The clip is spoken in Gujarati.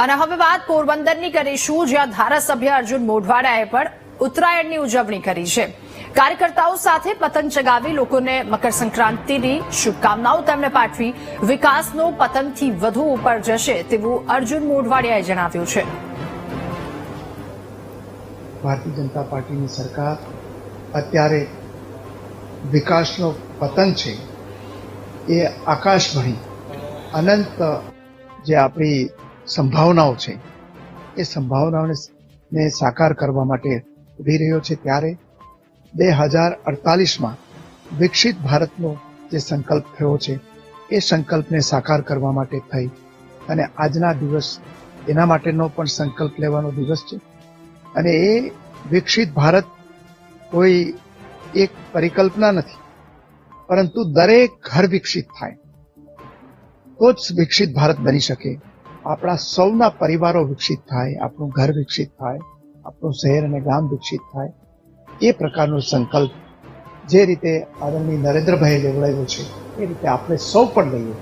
અને હવે વાત પોરબંદરની કરીશું, જ્યાં ધારાસભ્ય અર્જુન મોઢવાડિયાએ પણ ઉત્તરાયણની ઉજવણી કરી છે। કાર્યકર્તાઓ સાથે પતંગ ચગાવી લોકોને મકર સંક્રાંતિની શુભકામનાઓ તેમણે પાઠવી। વિકાસનો પતંગથી વધુ ઉપર જશે તેવું અર્જુન મોઢવાડિયાએ જણાવ્યું છે। ભારતીય જનતા પાર્ટીની સરકાર અત્યારે વિકાસનો પતંગ છે એ આકાશભણી અનંત જે આપણી સંભાવનાઓ છે એ સંભાવનાઓને સાકાર કરવા માટે ઉભી રહ્યો છે। ત્યારે 2048માં વિકસિત ભારતનો જે સંકલ્પ થયો છે એ સંકલ્પને સાકાર કરવા માટે થઈ અને આજના દિવસ એના માટેનો પણ સંકલ્પ લેવાનો દિવસ છે। અને એ વિકસિત ભારત કોઈ એક પરિકલ્પના નથી, પરંતુ દરેક ઘર વિકસિત થાય તો જ વિકસિત ભારત બની શકે। આપણા સૌના પરિવારો વિકસિત થાય, આપણું ઘર વિકસિત થાય, આપણું શહેર અને ગામ વિકસિત થાય, એ પ્રકારનો સંકલ્પ જે રીતે આદરણીય નરેન્દ્રભાઈએ લેવડાવ્યો છે એ રીતે આપણે સૌ પણ લઈએ।